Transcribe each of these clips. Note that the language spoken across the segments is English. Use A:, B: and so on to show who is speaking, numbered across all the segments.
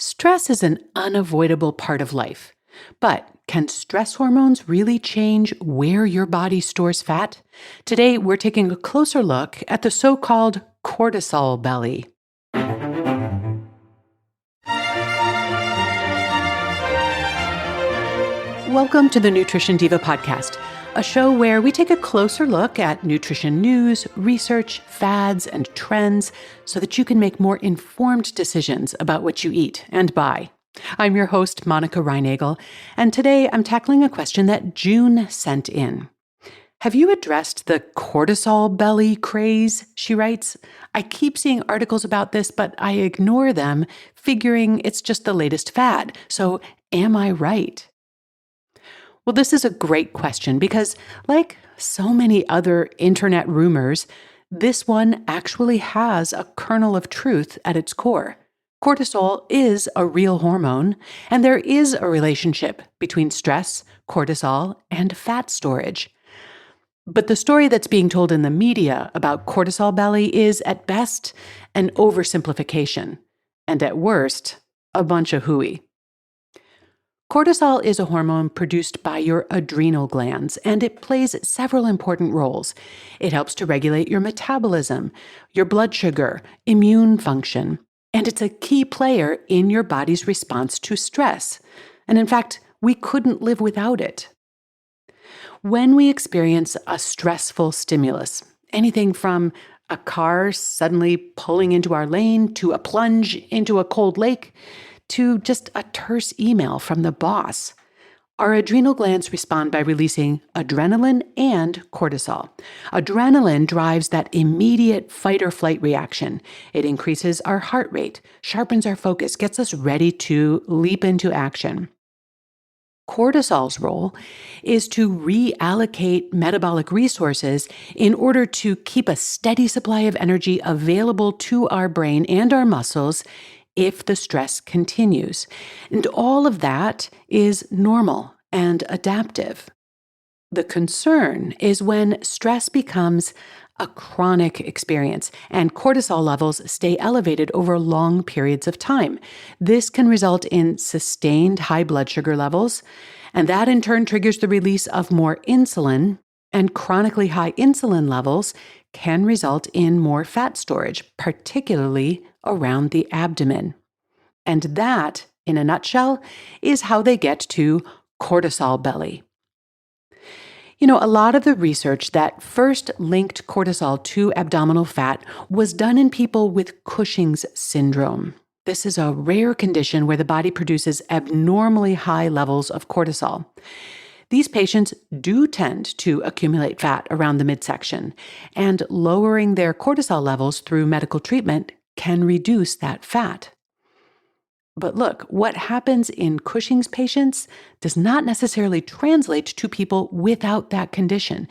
A: Stress is an unavoidable part of life. But can stress hormones really change where your body stores fat? Today, we're taking a closer look at the so-called cortisol belly. Welcome to the Nutrition Diva podcast, a show where we take a closer look at nutrition news, research, fads, and trends so that you can make more informed decisions about what you eat and buy. I'm your host, Monica Reinagel, and today I'm tackling a question that June sent in. Have you addressed the cortisol belly craze? She writes, I keep seeing articles about this, but I ignore them, figuring it's just the latest fad. So am I right? Well, this is a great question because, like so many other internet rumors, this one actually has a kernel of truth at its core. Cortisol is a real hormone, and there is a relationship between stress, cortisol, and fat storage. But the story that's being told in the media about cortisol belly is, at best, an oversimplification, and at worst, a bunch of hooey. Cortisol is a hormone produced by your adrenal glands, and it plays several important roles. It helps to regulate your metabolism, your blood sugar, immune function, and it's a key player in your body's response to stress. And in fact, we couldn't live without it. When we experience a stressful stimulus, anything from a car suddenly pulling into our lane to a plunge into a cold lake, to just a terse email from the boss, our adrenal glands respond by releasing adrenaline and cortisol. Adrenaline drives that immediate fight or flight reaction. It increases our heart rate, sharpens our focus, gets us ready to leap into action. Cortisol's role is to reallocate metabolic resources in order to keep a steady supply of energy available to our brain and our muscles if the stress continues. And all of that is normal and adaptive. The concern is when stress becomes a chronic experience and cortisol levels stay elevated over long periods of time. This can result in sustained high blood sugar levels, and that in turn triggers the release of more insulin, and chronically high insulin levels can result in more fat storage, particularly around the abdomen. And that, in a nutshell, is how they get to cortisol belly. You know, a lot of the research that first linked cortisol to abdominal fat was done in people with Cushing's syndrome. This is a rare condition where the body produces abnormally high levels of cortisol. These patients do tend to accumulate fat around the midsection, and lowering their cortisol levels through medical treatment can reduce that fat. But look, what happens in Cushing's patients does not necessarily translate to people without that condition.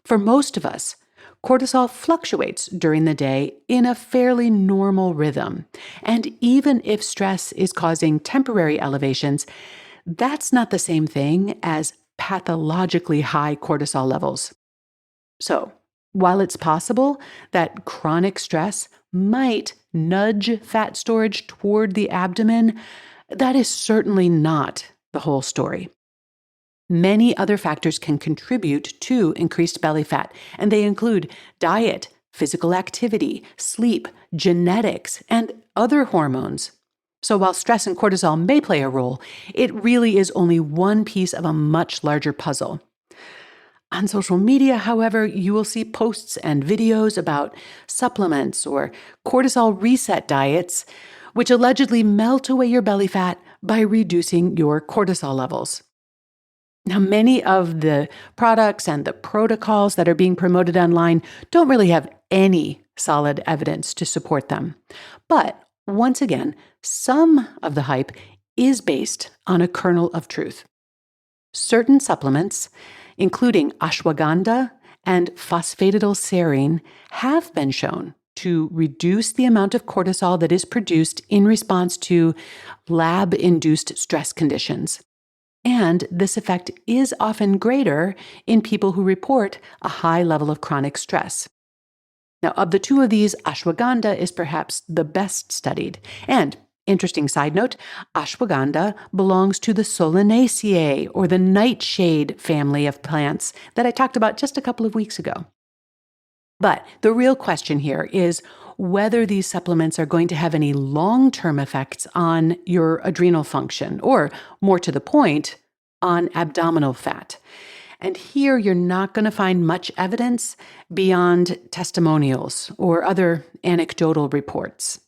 A: For most of us, cortisol fluctuates during the day in a fairly normal rhythm. And even if stress is causing temporary elevations, that's not the same thing as pathologically high cortisol levels. So, while it's possible that chronic stress might nudge fat storage toward the abdomen, that is certainly not the whole story. Many other factors can contribute to increased belly fat, and they include diet, physical activity, sleep, genetics, and other hormones. So while stress and cortisol may play a role, it really is only one piece of a much larger puzzle. On social media, however, you will see posts and videos about supplements or cortisol reset diets, which allegedly melt away your belly fat by reducing your cortisol levels. Now, many of the products and the protocols that are being promoted online don't really have any solid evidence to support them. But once again, some of the hype is based on a kernel of truth. Certain supplements, including ashwagandha and phosphatidylserine, have been shown to reduce the amount of cortisol that is produced in response to lab-induced stress conditions. And this effect is often greater in people who report a high level of chronic stress. Now, of the two of these, ashwagandha is perhaps the best studied. And Interesting side note, ashwagandha belongs to the Solanaceae, or the nightshade family of plants that I talked about just a couple of weeks ago. But the real question here is whether these supplements are going to have any long-term effects on your adrenal function, or more to the point, on abdominal fat. And here you're not going to find much evidence beyond testimonials or other anecdotal reports.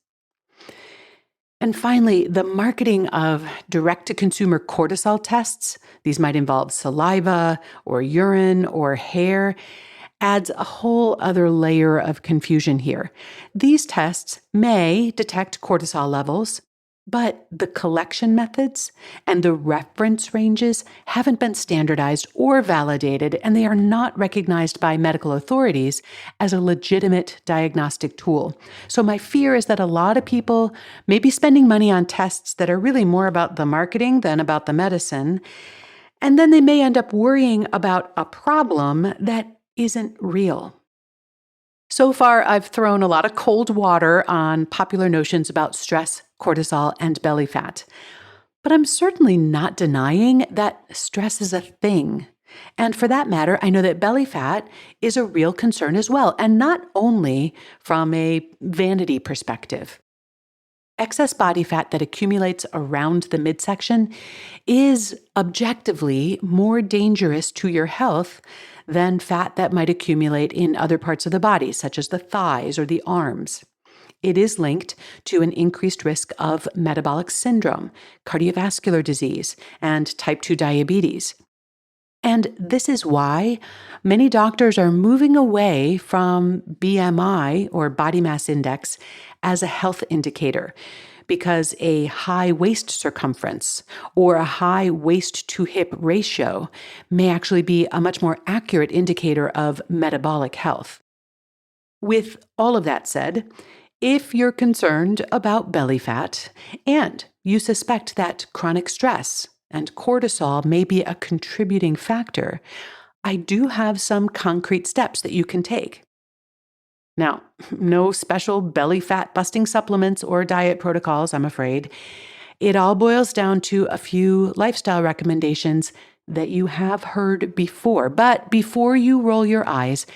A: And finally, the marketing of direct-to-consumer cortisol tests, these might involve saliva or urine or hair, adds a whole other layer of confusion here. These tests may detect cortisol levels, but the collection methods and the reference ranges haven't been standardized or validated, and they are not recognized by medical authorities as a legitimate diagnostic tool. So my fear is that a lot of people may be spending money on tests that are really more about the marketing than about the medicine, and then they may end up worrying about a problem that isn't real. So far, I've thrown a lot of cold water on popular notions about stress, cortisol, and belly fat. But I'm certainly not denying that stress is a thing. And for that matter, I know that belly fat is a real concern as well, and not only from a vanity perspective. Excess body fat that accumulates around the midsection is objectively more dangerous to your health than fat that might accumulate in other parts of the body, such as the thighs or the arms. It is linked to an increased risk of metabolic syndrome, cardiovascular disease, and type 2 diabetes. And this is why many doctors are moving away from BMI, or body mass index, as a health indicator, because a high waist circumference or a high waist to hip ratio may actually be a much more accurate indicator of metabolic health. With all of that said, if you're concerned about belly fat and you suspect that chronic stress and cortisol may be a contributing factor, I do have some concrete steps that you can take. Now, no special belly fat busting supplements or diet protocols, I'm afraid. It all boils down to a few lifestyle recommendations that you have heard before. But before you roll your eyes,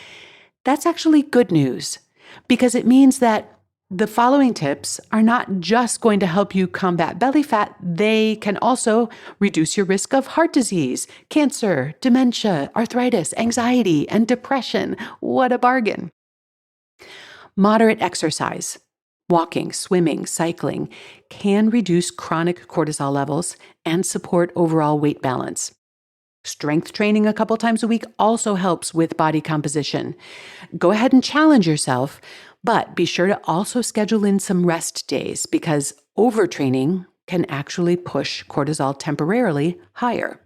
A: that's actually good news, because it means that the following tips are not just going to help you combat belly fat, they can also reduce your risk of heart disease, cancer, dementia, arthritis, anxiety, and depression. What a bargain. Moderate exercise, walking, swimming, cycling, can reduce chronic cortisol levels and support overall weight balance. Strength training a couple times a week also helps with body composition. Go ahead and challenge yourself, but be sure to also schedule in some rest days, because overtraining can actually push cortisol temporarily higher.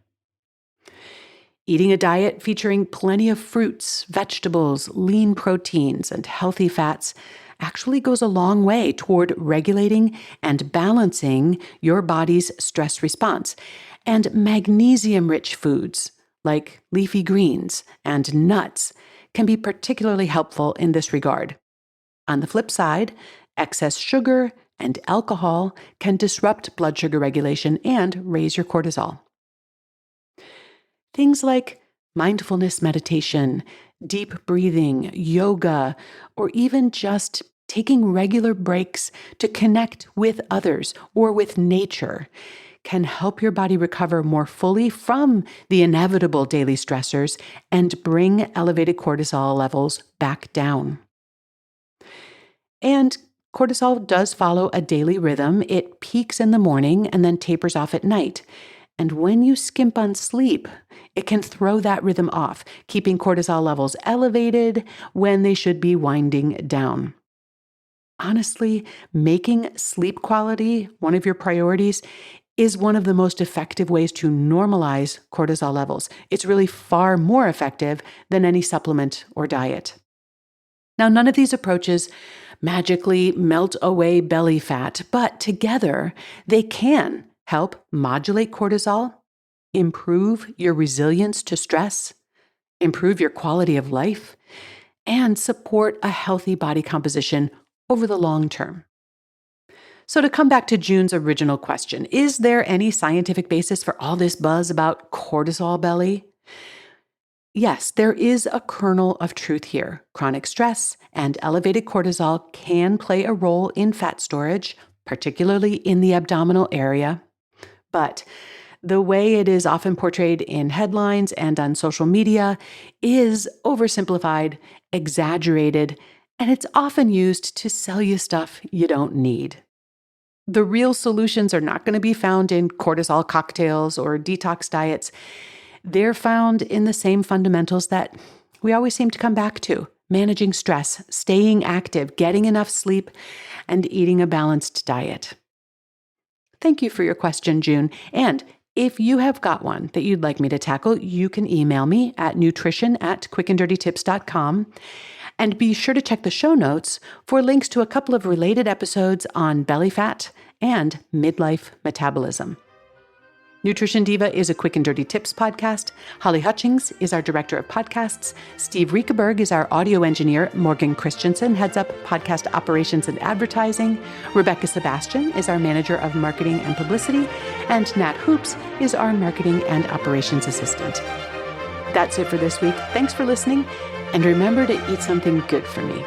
A: Eating a diet featuring plenty of fruits, vegetables, lean proteins, and healthy fats actually goes a long way toward regulating and balancing your body's stress response. And magnesium-rich foods like leafy greens and nuts can be particularly helpful in this regard. On the flip side, excess sugar and alcohol can disrupt blood sugar regulation and raise your cortisol. Things like mindfulness meditation, deep breathing, yoga, or even just taking regular breaks to connect with others or with nature can help your body recover more fully from the inevitable daily stressors and bring elevated cortisol levels back down. And cortisol does follow a daily rhythm. It peaks in the morning and then tapers off at night. And when you skimp on sleep, it can throw that rhythm off, keeping cortisol levels elevated when they should be winding down. Honestly, making sleep quality one of your priorities is one of the most effective ways to normalize cortisol levels. It's really far more effective than any supplement or diet. Now, none of these approaches magically melt away belly fat, but together they can help modulate cortisol, improve your resilience to stress, improve your quality of life, and support a healthy body composition over the long term. So to come back to June's original question, is there any scientific basis for all this buzz about cortisol belly? Yes, there is a kernel of truth here. Chronic stress and elevated cortisol can play a role in fat storage, particularly in the abdominal area. But the way it is often portrayed in headlines and on social media is oversimplified, exaggerated, and it's often used to sell you stuff you don't need. The real solutions are not going to be found in cortisol cocktails or detox diets. They're found in the same fundamentals that we always seem to come back to: managing stress, staying active, getting enough sleep, and eating a balanced diet. Thank you for your question, June. And if you have got one that you'd like me to tackle, you can email me at nutrition@quickanddirtytips.com. And be sure to check the show notes for links to a couple of related episodes on belly fat and midlife metabolism. Nutrition Diva is a Quick and Dirty Tips podcast. Holly Hutchings is our director of podcasts. Steve Riekeberg is our audio engineer. Morgan Christensen heads up podcast operations and advertising. Rebecca Sebastian is our manager of marketing and publicity. And Nat Hoops is our marketing and operations assistant. That's it for this week. Thanks for listening. And remember to eat something good for me.